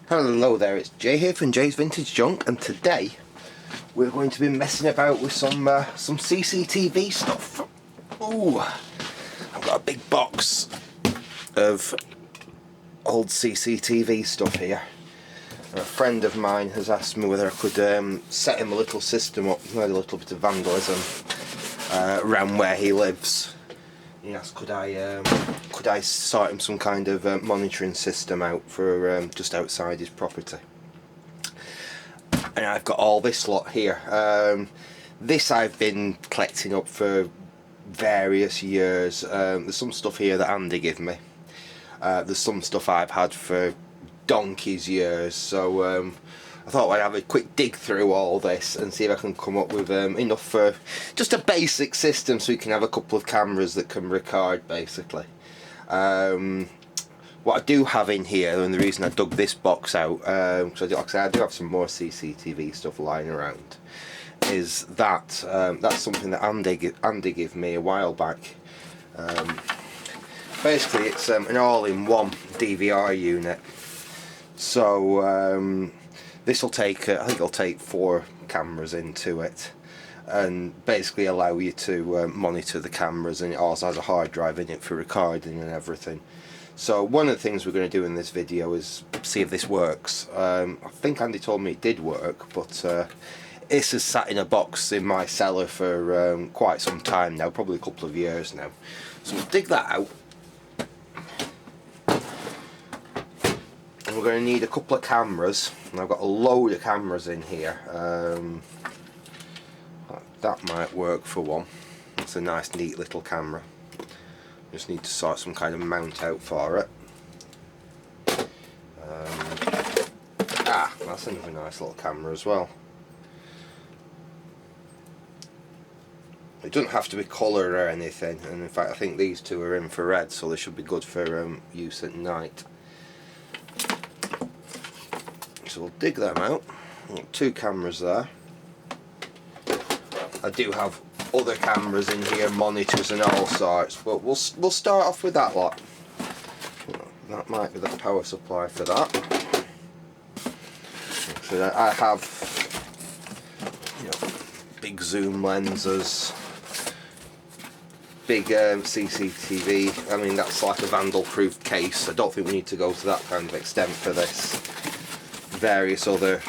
Hello there, it's Jay here from Jay's Vintage Junk, and today we're going to be messing about with some CCTV stuff. Ooh, I've got a big box of old CCTV stuff here. A friend of mine has asked me whether I could set him a little system up. He had a little bit of vandalism around where he lives. He asked could I sort him some kind of monitoring system out for just outside his property. And I've got all this lot here. This I've been collecting up for various years. There's some stuff here that Andy gave me. There's some stuff I've had for donkey's years, so I thought I'd have a quick dig through all this and see if I can come up with enough for just a basic system so we can have a couple of cameras that can record basically. What I do have in here, and the reason I dug this box out, because I do have some more CCTV stuff lying around, is that that's something that Andy gave me a while back. Basically it's an all-in-one DVR unit. So this will take, I think it'll take 4 cameras into it, and basically allow you to monitor the cameras, and it also has a hard drive in it for recording and everything. So one of the things we're going to do in this video is see if this works. I think Andy told me it did work, but this has sat in a box in my cellar for quite some time now, probably a couple of years now. So we'll dig that out. We're going to need a couple of cameras, and I've got a load of cameras in here. That might work for one. It's a nice neat little camera. Just need to sort some kind of mount out for it. That's another nice little camera as well. It doesn't have to be colour or anything, and in fact I think these two are infrared, so they should be good for use at night. So we'll dig them out. I've got 2 cameras there. I do have other cameras in here, monitors and all sorts, but we'll start off with that lot. That might be the power supply for that. So I have, big zoom lenses, big CCTV. I mean, that's like a vandal-proof case. I don't think we need to go to that kind of extent for this. Various other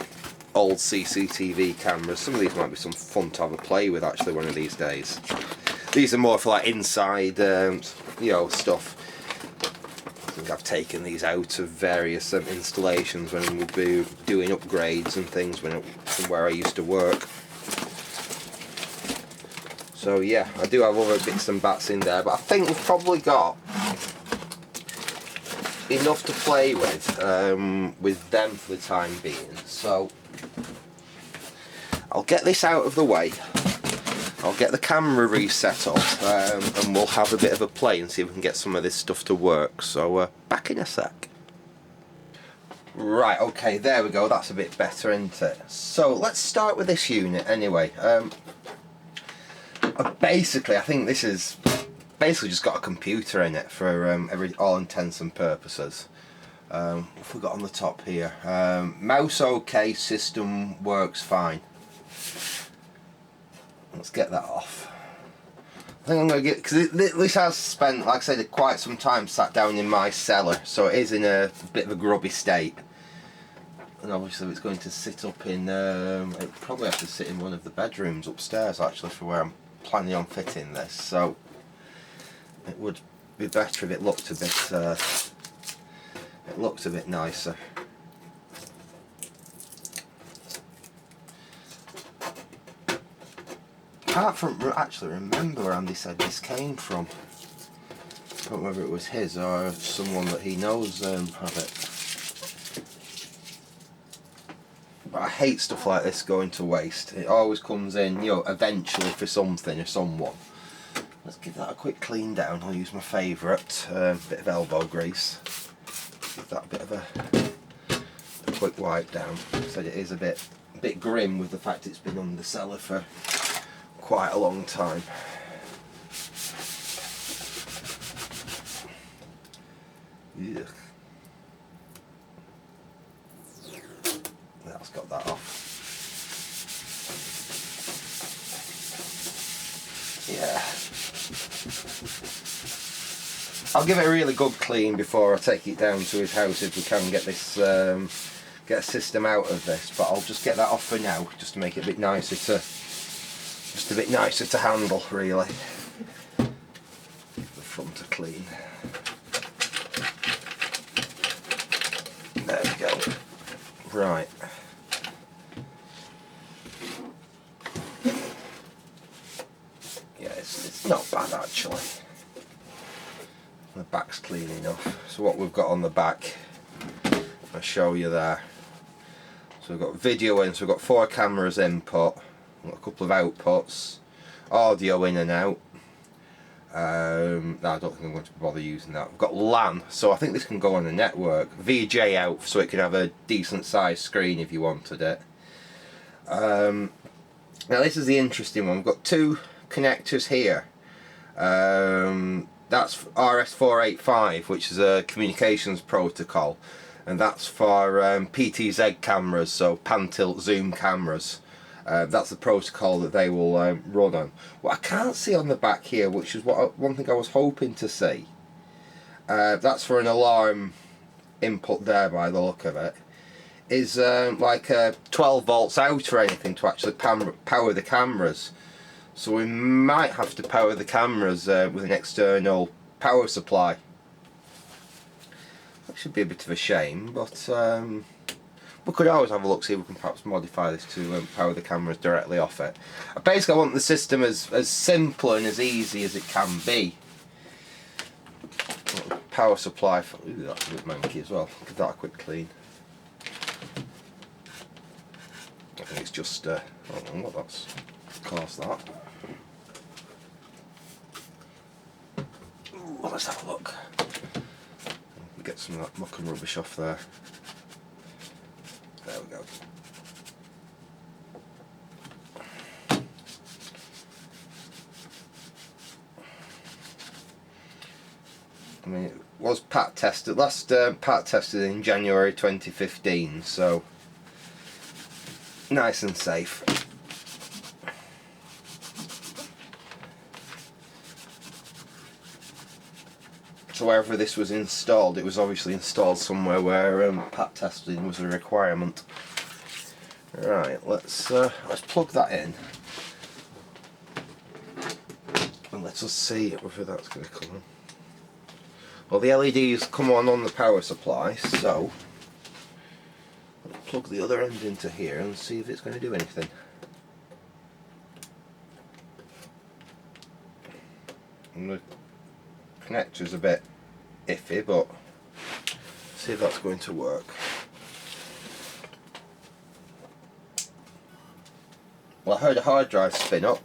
old CCTV cameras. Some of these might be some fun to have a play with actually one of these days. These are more for like inside stuff. I think I've taken these out of various installations when we'd be doing upgrades and things from where I used to work. So yeah, I do have other bits and bats in there, but I think we've probably got enough to play with them for the time being. So I'll get this out of the way, I'll get the camera reset up, and we'll have a bit of a play and see if we can get some of this stuff to work. So back in a sec. Right, okay, there we go, that's a bit better, isn't it? So let's start with this unit anyway. Basically I think this is basically just got a computer in it for all intents and purposes. What have we got on the top here? Mouse okay, system works fine. Let's get that off. I think I'm going to get, because this has spent, like I said, quite some time sat down in my cellar, so it is in a bit of a grubby state. And obviously it's going to sit up in, it probably have to sit in one of the bedrooms upstairs actually for where I'm planning on fitting this. So it would be better if it looked a bit nicer. Apart from actually remember where Andy said this came from. I don't know whether it was his or someone that he knows have it. But I hate stuff like this going to waste. It always comes in, eventually for something or someone. Let's give that a quick clean down. I'll use my favourite bit of elbow grease. Give that a bit of a quick wipe down. So it is a bit grim with the fact it's been under cellar for quite a long time. Yuck. that's got that off. Yeah. I'll give it a really good clean before I take it down to his house if we can get this get a system out of this, but I'll just get that off for now just to make it a bit nicer to handle, really. Give the front a clean. There we go. Right. Yeah, it's not bad actually. The back's clean enough. So what we've got on the back, I'll show you there. So we've got video in, so we've got 4 cameras input, we've got a couple of outputs, audio in and out. No, I don't think I'm going to bother using that. We've got LAN, so I think this can go on a network. VJ out, so it can have a decent sized screen if you wanted it. Now this is the interesting one. We've got 2 connectors here. That's RS485, which is a communications protocol, and that's for PTZ cameras, so pan tilt zoom cameras. That's the protocol that they will run on. What I can't see on the back here, which is one thing I was hoping to see, that's for an alarm input there by the look of it, is like 12 volts out or anything to actually power the cameras. So we might have to power the cameras with an external power supply. That should be a bit of a shame, but we could always have a look, see if we can perhaps modify this to power the cameras directly off it. Basically I want the system as simple and as easy as it can be. Power supply for, ooh, that's a bit manky as well. Give that a quick clean. I think it's just, I don't know what that's caused that. Well, let's have a look. Get some of that muck and rubbish off there. There we go. I mean, it was pat tested, last pat tested in January 2015, so nice and safe. So wherever this was installed, it was obviously installed somewhere where pat testing was a requirement. Right, let's plug that in, and let us see whether that's going to come on. Well, the LEDs come on the power supply, so let's plug the other end into here and see if it's going to do anything. And the connector's a bit iffy, but see if that's going to work. Well, I heard a hard drive spin up.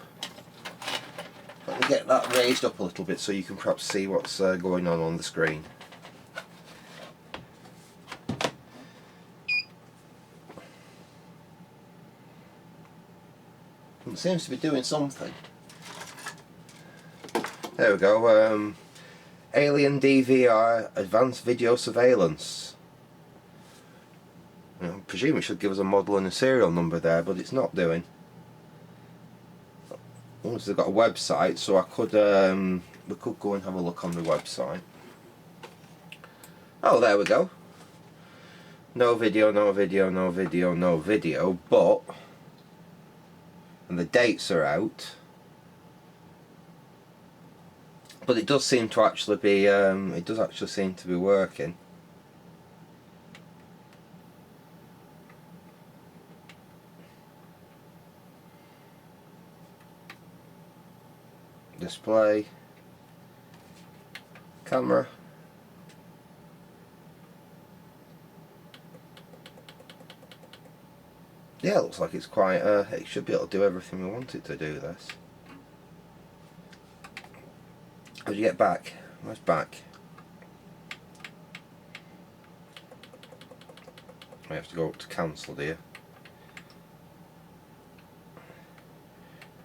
Let me get that raised up a little bit so you can perhaps see what's going on the screen. It seems to be doing something. There we go. Alien DVR Advanced Video Surveillance. I presume it should give us a model and a serial number there, but it's not doing. Once they've got a website, so I could we could go and have a look on the website. Oh, there we go. No video, no video, no video, no video, but and the dates are out. But it does seem to actually be it does actually seem to be working. Display, camera, yeah, it looks like it's quite it should be able to do everything we want it to do. This. How do you get back? Where's back? I have to go up to cancel, do you?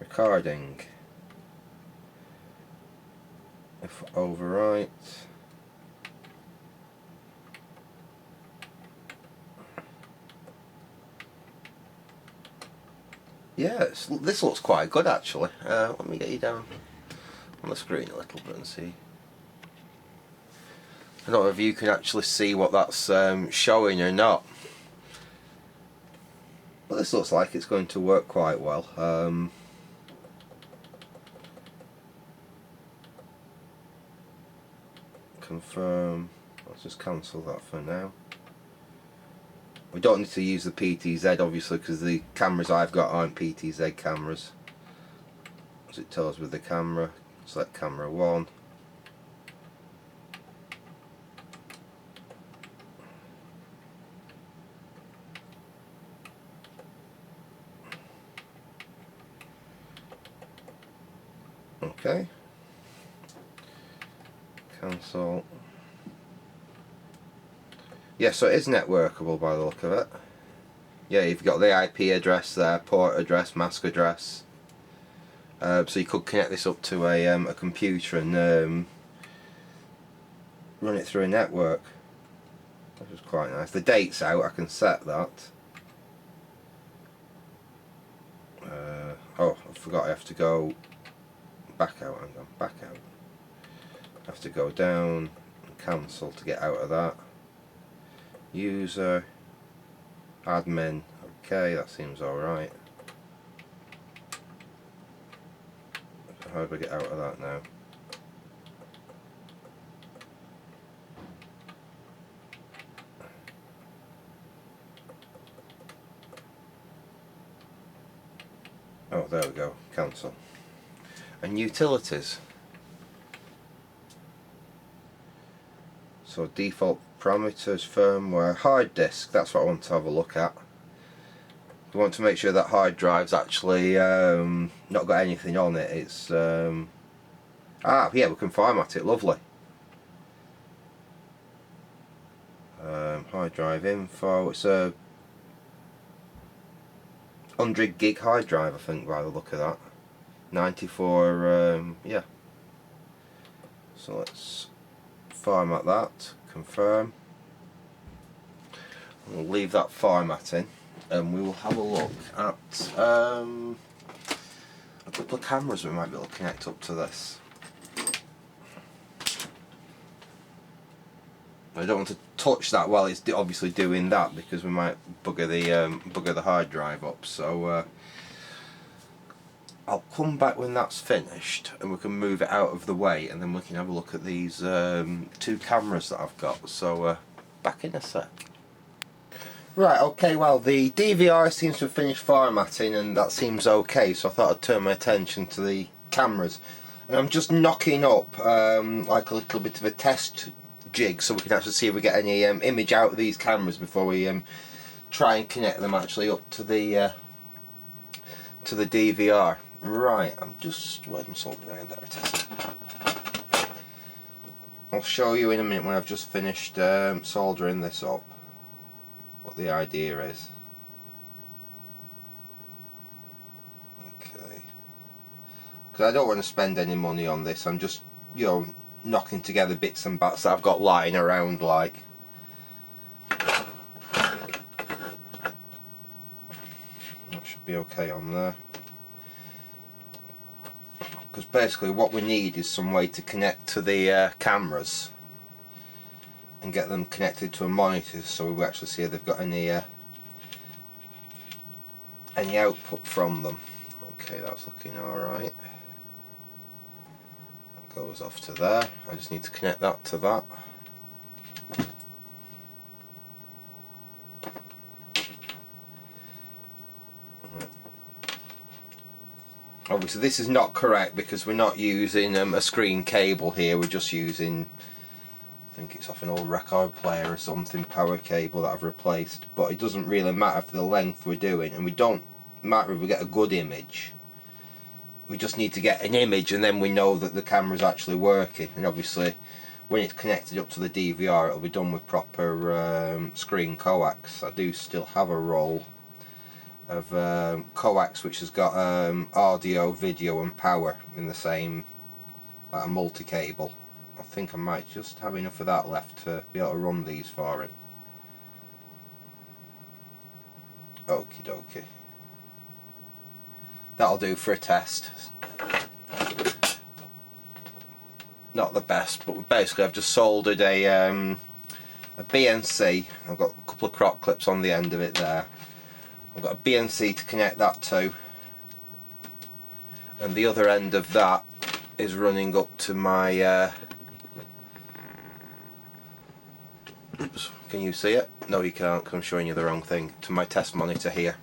Recording. If overwrite. Yeah, this looks quite good actually. Let me get you down on the screen a little bit and see. I don't know if you can actually see what that's showing or not. But this looks like it's going to work quite well. Confirm. Let's just cancel that for now. We don't need to use the PTZ obviously because the cameras I've got aren't PTZ cameras. As it tells with the camera, select camera 1. Okay. Cancel. Yeah, so it is networkable by the look of it. Yeah, you've got the IP address there, port address, mask address. So you could connect this up to a computer and run it through a network. Which is quite nice. The date's out, I can set that. Oh, I forgot I have to go back out, hang on, back out. I have to go down and cancel to get out of that. User, admin, okay, that seems alright. How do I get out of that now? Oh, there we go, cancel. And utilities. So default parameters, firmware, hard disk, that's what I want to have a look at. We want to make sure that hard drive's actually not got anything on it. It's yeah, we can format it, lovely. Hard drive info, it's a 100 gig hard drive I think by the look of that. 94, yeah. So let's format that, confirm. We'll leave that formatting and we will have a look at a couple of cameras we might be able to connect up to this. I don't want to touch that while it's obviously doing that because we might bugger the hard drive up. So I'll come back when that's finished and we can move it out of the way and then we can have a look at these 2 cameras that I've got. So back in a sec. Right, okay, well the DVR seems to have finished formatting and that seems okay, so I thought I'd turn my attention to the cameras. And I'm just knocking up like a little bit of a test jig so we can actually see if we get any image out of these cameras before we try and connect them actually up to the DVR. Right, I'm just, where's my solder iron? There it is. I'll show you in a minute when I've just finished soldering this up what the idea is. Okay, because I don't want to spend any money on this, I'm just, you know, knocking together bits and bats that I've got lying around like. That should be okay on there. Because basically what we need is some way to connect to the cameras and get them connected to a monitor so we actually see if they've got any output from them. Okay, that's looking alright. That goes off to there. I just need to connect that to that. Obviously this is not correct because we're not using a screen cable here, we're just using, I think it's off an old record player or something, power cable that I've replaced. But it doesn't really matter for the length we're doing, and we don't matter if we get a good image. We just need to get an image and then we know that the camera's actually working. And obviously when it's connected up to the DVR it'll be done with proper screen coax. I do still have a roll of coax which has got audio, video and power in the same, like a multi-cable. I think I might just have enough of that left to be able to run these for him. Okie dokie. that'll do for a test. Not the best, but basically I've just soldered a BNC. I've got a couple of crop clips on the end of it there. I've got a BNC to connect that to, and the other end of that is running up to my oops, can you see it? No, you can't, because I'm showing you the wrong thing. To my test monitor here.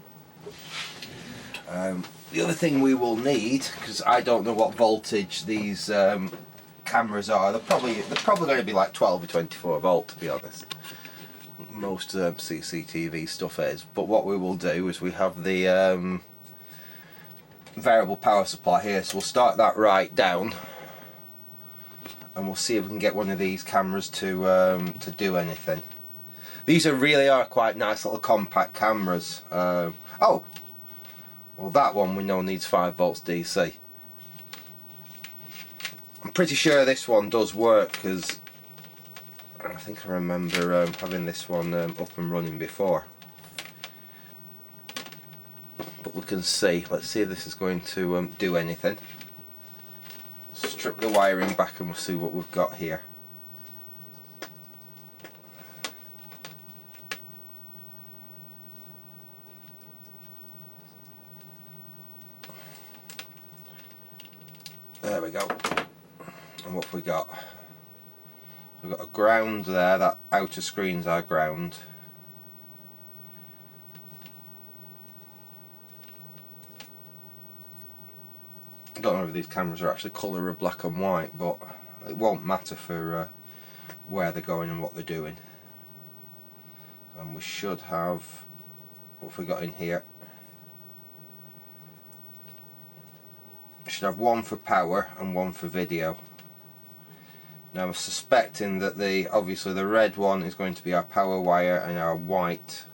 The other thing we will need, because I don't know what voltage these cameras are, they're probably going to be like 12 or 24 volt, to be honest. Most CCTV stuff is. But what we will do is we have the variable power supply here, so we'll start that right down, and we'll see if we can get one of these cameras to do anything. These really are quite nice little compact cameras. Oh, well, that one we know needs 5 volts DC. I'm pretty sure this one does work, because I think I remember having this one up and running before. But we can see. Let's see if this is going to do anything. Strip the wiring back and we'll see what we've got here. There we go. And what have we got? We've got a ground there, that outer screen's our ground. I don't know if these cameras are actually colour or black and white, but it won't matter for where they're going and what they're doing. And we should have, what have we got in here? We should have one for power and one for video. Now I'm suspecting that obviously the red one is going to be our power wire, and our white,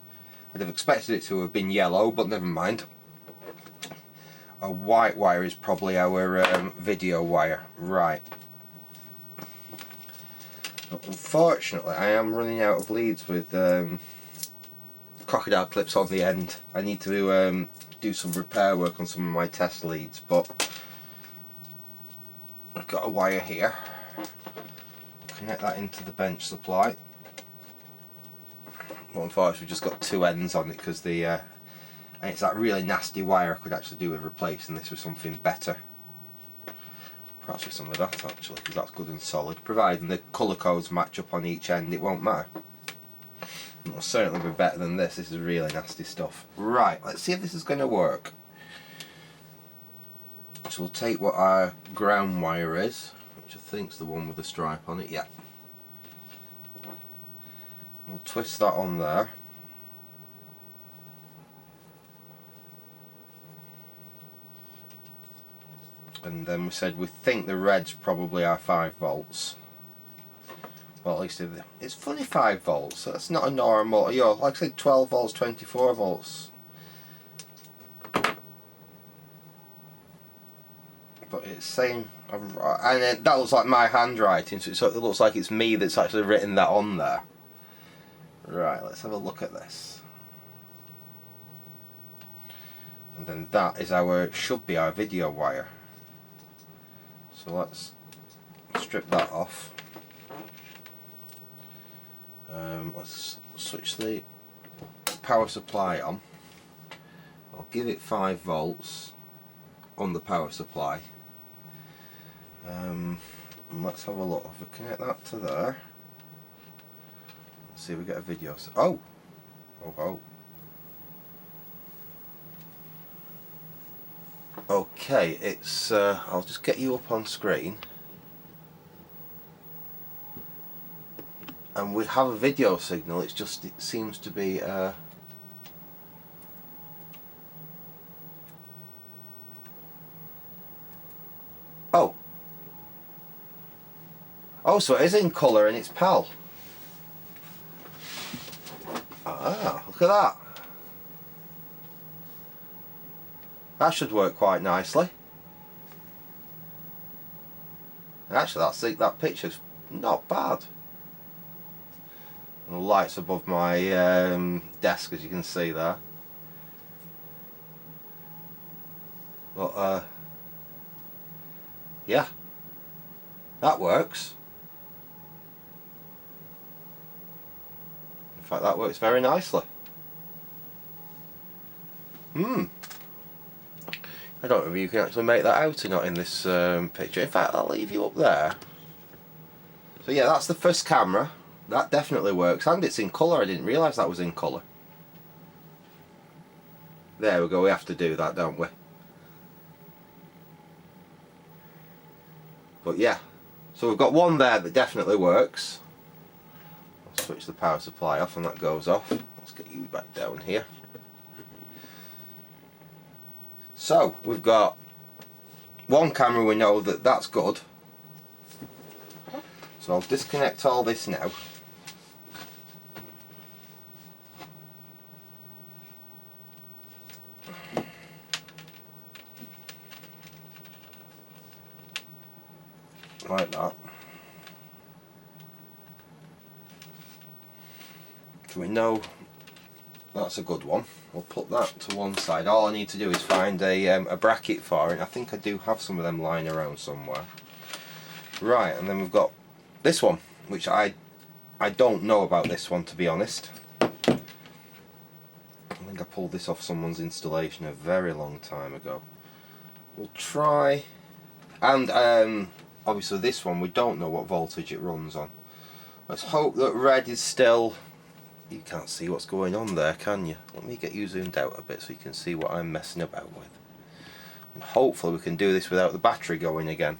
I'd have expected it to have been yellow, but never mind. A white wire is probably our video wire. Right. Unfortunately, I am running out of leads with crocodile clips on the end. I need to do some repair work on some of my test leads, but I've got a wire here. Connect that into the bench supply. But unfortunately, we've just got 2 ends on it, because and it's that really nasty wire. I could actually do with replacing this with something better. Perhaps with some of that actually, because that's good and solid. Providing the colour codes match up on each end, it won't matter. It'll certainly be better than this. This is really nasty stuff. Right, let's see if this is going to work. So we'll take what our ground wire is, which I think is the one with the stripe on it. Yeah. We'll twist that on there. And then we said we think the red's probably our 5 volts. Well, at least it's funny 5 volts. So that's not a normal. You know, like I said, 12 volts, 24 volts. But it's saying, and that looks like my handwriting, so it looks like it's me that's actually written that on there. Right, let's have a look at this. And then that is should be our video wire. So let's strip that off. Let's switch the power supply on. I'll give it 5 volts on the power supply. And let's have a look. If we connect that to there, let's see if we get a video. Oh! Okay, it's I'll just get you up on screen, and we have a video signal. It seems to be oh, so it is in colour and it's PAL. Ah, look at that. That should work quite nicely. Actually, that picture's not bad. And the light's above my desk, as you can see there. But yeah, that works. In fact, that works very nicely. I don't know if you can actually make that out or not in this picture. In fact, I'll leave you up there. So yeah, that's the first camera. That definitely works, and it's in colour. I didn't realise that was in colour. There we go, we have to do that, don't we? But yeah, so we've got one there that definitely works. I'll switch the power supply off and that goes off. Let's get you back down here. So we've got one camera, we know that that's good. So I'll disconnect all this now. Like that. So we know that's a good one. We'll put that to one side. All I need to do is find a bracket for it. I think I do have some of them lying around somewhere. Right, and then we've got this one, which I don't know about this one, to be honest. I think I pulled this off someone's installation a very long time ago. We'll try, and obviously this one we don't know what voltage it runs on. Let's hope that red is still. You can't see what's going on there, can you? Let me get you zoomed out a bit so you can see what I'm messing about with. And hopefully we can do this without the battery going again,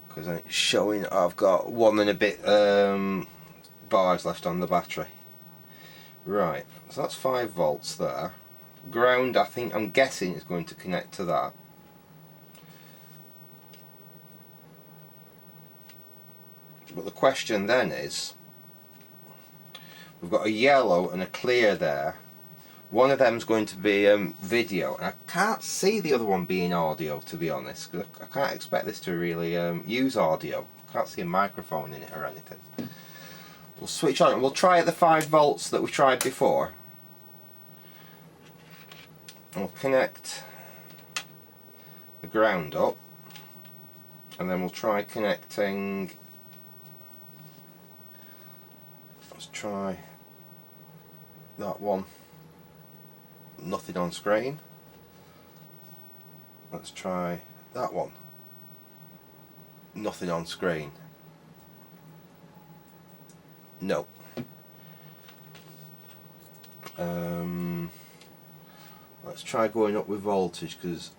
because it's showing I've got 1 and a bit bars left on the battery. Right, so that's 5 volts there. Ground, I'm guessing is going to connect to that. But the question then is, we've got a yellow and a clear there. One of them's going to be video, and I can't see the other one being audio, to be honest, because I can't expect this to really use audio. I can't see a microphone in it or anything. We'll switch on and we'll try at the 5 volts that we tried before. We'll connect the ground up, and then we'll try connecting. Let's try that one. Nothing on screen. Let's try that one. Nothing on screen. No. Let's try going up with voltage, because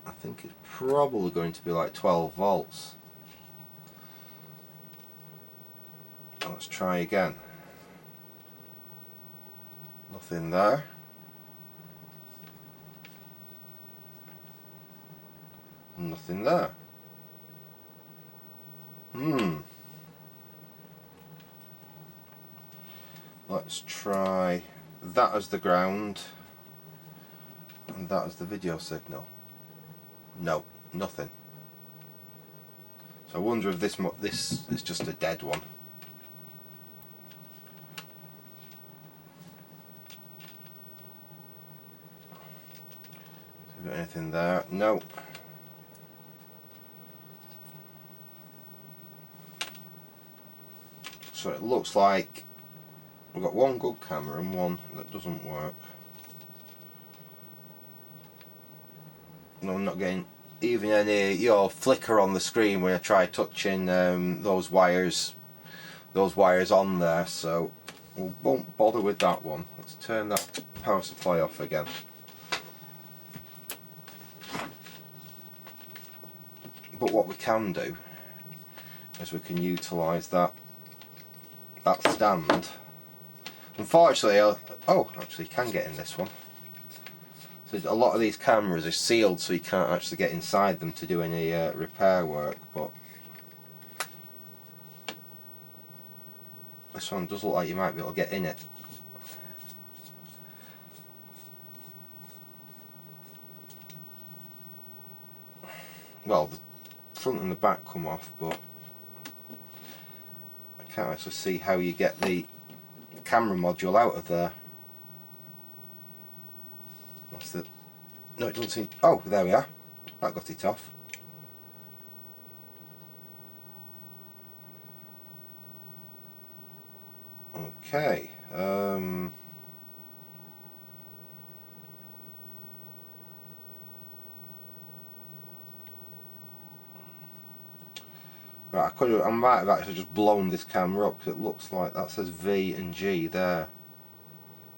I think it's probably going to be like 12 volts. Let's try again. Nothing there. Nothing there. Let's try that as the ground and that as the video signal. No, nothing. So I wonder if this is just a dead one. Have we got anything there? No. So it looks like we've got one good camera and one that doesn't work. No, I'm not getting even any flicker on the screen when I try touching those wires on there, so we won't bother with that one. Let's turn that power supply off again. But what we can do is we can utilise that stand. Unfortunately, actually you can get in this one. So a lot of these cameras are sealed, so you can't actually get inside them to do any repair work, but this one does look like you might be able to get in it. Well, the front and the back come off, but I can't actually see how you get the camera module out of there. No, it doesn't seem... Oh, there we are. That got it off. Okay. Right, I might have actually just blown this camera up because it looks like that says V and G there.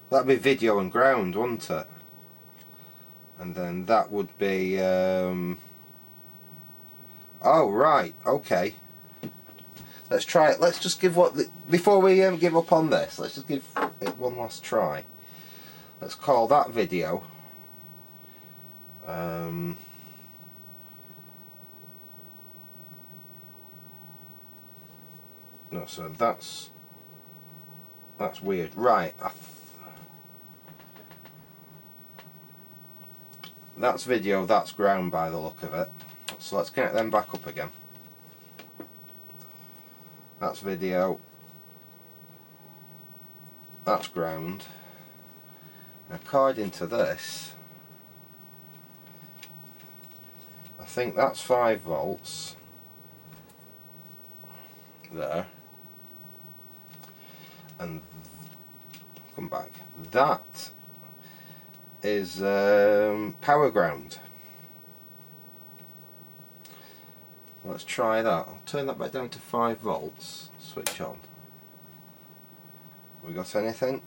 That'd be video and ground, wouldn't it? And then that would be... Oh, right, okay. Let's try it. Let's just give before we give up on this, let's just give it one last try. Let's call that video. No, so that's weird. Right, that's video, that's ground by the look of it. So let's connect them back up again. That's video, that's ground. According to this, I think that's 5 volts there, and come back, that is power ground. Let's try that. I'll turn that back down to 5 volts, switch on. We got anything?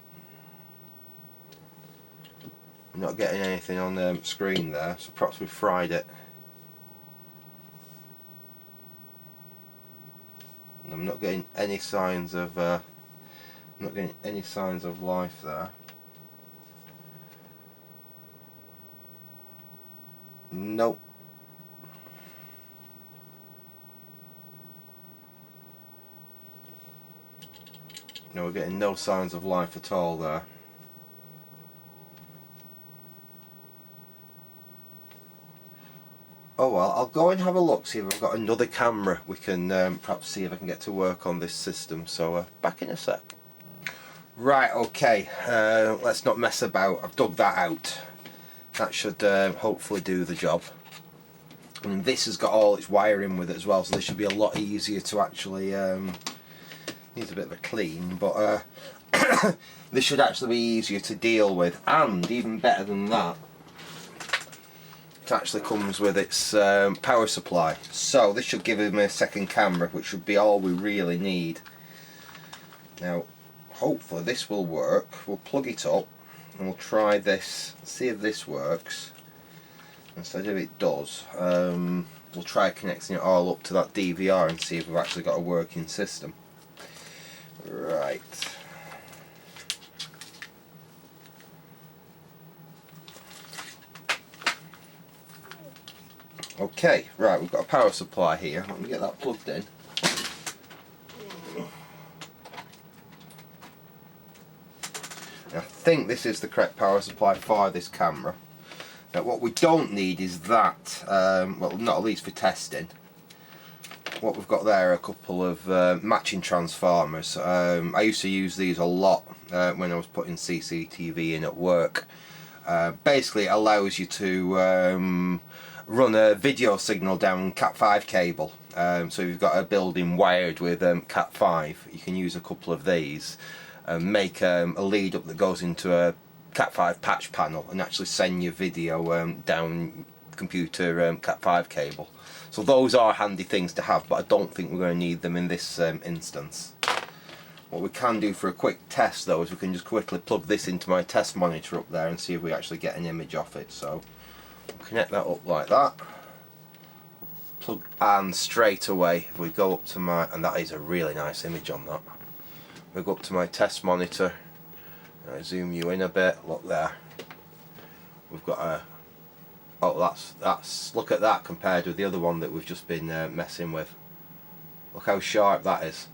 I'm not getting anything on the screen there, so perhaps we fried it. And I'm not getting any signs of life there. Nope. No, we're getting no signs of life at all there. Oh well, I'll go and have a look, see if I've got another camera we can perhaps see if I can get to work on this system. So back in a sec. Right, okay, let's not mess about. I've dug that out. That should hopefully do the job. And this has got all its wiring with it as well, so this should be a lot easier to actually... needs a bit of a clean, but this should actually be easier to deal with. And even better than that, it actually comes with its power supply. So this should give me a second camera, which should be all we really need. Now, hopefully this will work. We'll plug it up and we'll try this, see if this works. Instead of it does, we'll try connecting it all up to that DVR and see if we've actually got a working system. Right. Okay, right, we've got a power supply here. Let me get that plugged in. I think this is the correct power supply for this camera. Now what we don't need is that, well, not at least for testing. What we've got there are a couple of matching transformers. I used to use these a lot when I was putting CCTV in at work. Basically it allows you to run a video signal down Cat5 cable. So if you've got a building wired with Cat5, you can use a couple of these and make a lead up that goes into a Cat5 patch panel and actually send your video down computer Cat5 cable. So those are handy things to have, but I don't think we're going to need them in this instance. What we can do for a quick test though is we can just quickly plug this into my test monitor up there and see if we actually get an image off it. So connect that up like that. Plug, and straight away if we go up to my, and that is a really nice image on that. We go up to my test monitor. I zoom you in a bit. Look there. We've got a... Oh, that's look at that compared with the other one that we've just been messing with. Look how sharp that is.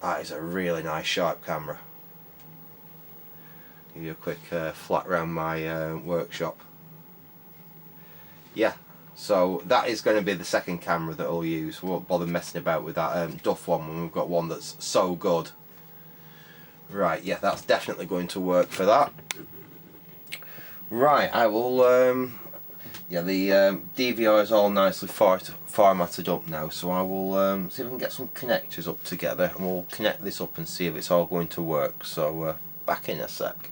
That is a really nice sharp camera. Give you a quick flat around my workshop. Yeah, so that is going to be the second camera that I'll use. We won't bother messing about with that Duff one when we've got one that's so good. Right, yeah, that's definitely going to work for that. Right, I will, yeah, the DVR is all nicely formatted up now, so I will see if I can get some connectors up together and we'll connect this up and see if it's all going to work. So, back in a sec.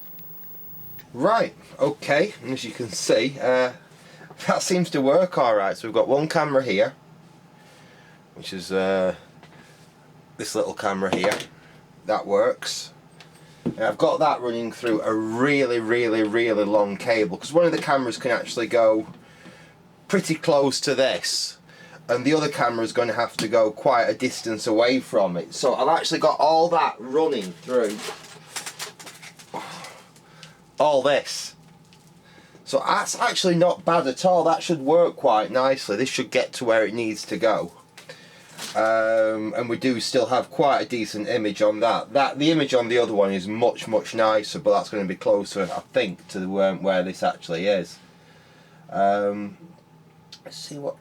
Right, okay, and as you can see, that seems to work alright. So we've got one camera here, which is this little camera here. That works. And I've got that running through a really long cable, because one of the cameras can actually go pretty close to this and the other camera is going to have to go quite a distance away from it. So I've actually got all that running through all this. So that's actually not bad at all. That should work quite nicely. This should get to where it needs to go. And we do still have quite a decent image on that. The image on the other one is much nicer, but that's going to be closer, I think, to where this actually is. Let's see, what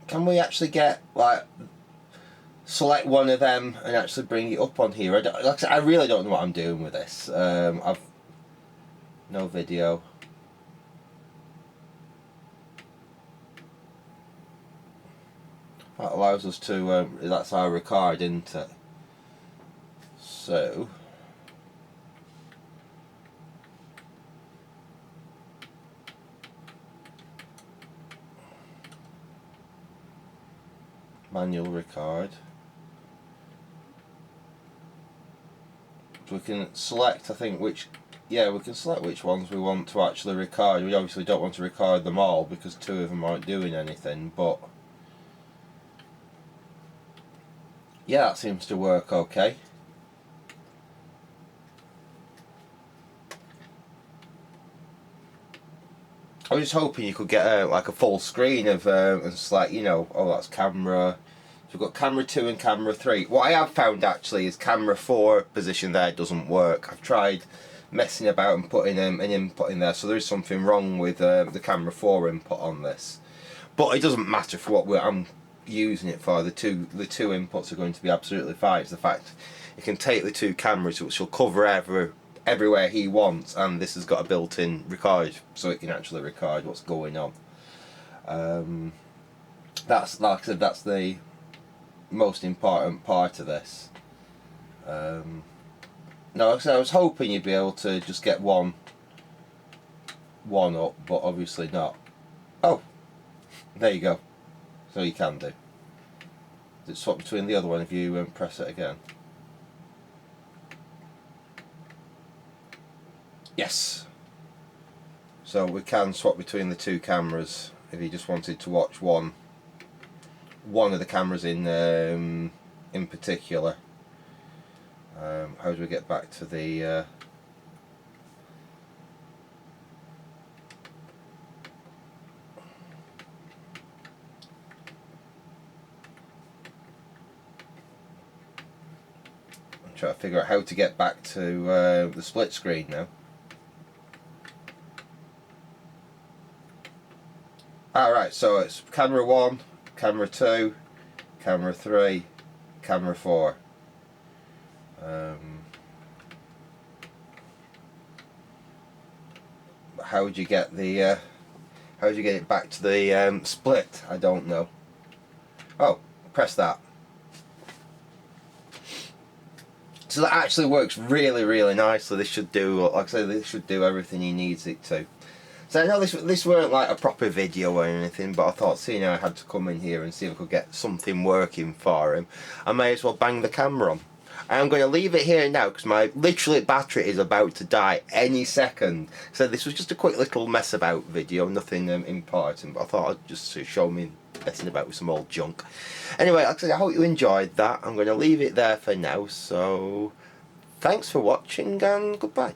can we actually get, like, select one of them and actually bring it up on here. Like I said, I really don't know what I'm doing with this. I've no video. That allows us to, that's our record, isn't it? So, manual record. So we can select, I think, which, yeah, we can select which ones we want to actually record. We obviously don't want to record them all because two of them aren't doing anything, but yeah, that seems to work okay. I was just hoping you could get like a full screen of and select, you know, oh, that's camera. So we've got camera 2 and camera 3. What I have found actually is camera 4 position there doesn't work. I've tried messing about and putting an input in there, so there is something wrong with the camera 4 input on this. But it doesn't matter for what I'm using it for. The two inputs are going to be absolutely fine. It's the fact you can take the two cameras, which will cover everywhere he wants, and this has got a built-in record, so it can actually record what's going on. That's, like I said, that's the most important part of this. No, like I said, I was hoping you'd be able to just get one up, but obviously not. Oh, there you go. So you can do. Does it swap between the other one if you press it again? Yes. So we can swap between the two cameras if you just wanted to watch one of the cameras in particular. How do we get back to the I'm trying to figure out how to get back to the split screen now. Alright, so it's camera 1, camera 2, camera 3, camera 4. How would you get the how would you get it back to the split? I don't know. Oh, press that. So that actually works really nicely. This should do, like I said, this should do everything he needs it to. So I know this weren't like a proper video or anything, but I thought, seeing how I had to come in here and see if I could get something working for him, I may as well bang the camera on. I'm going to leave it here now because my literally battery is about to die any second. So this was just a quick little mess about video, nothing important, but I thought I'd just show me messing about with some old junk. Anyway, like I said, I hope you enjoyed that. I'm going to leave it there for now, so thanks for watching and goodbye.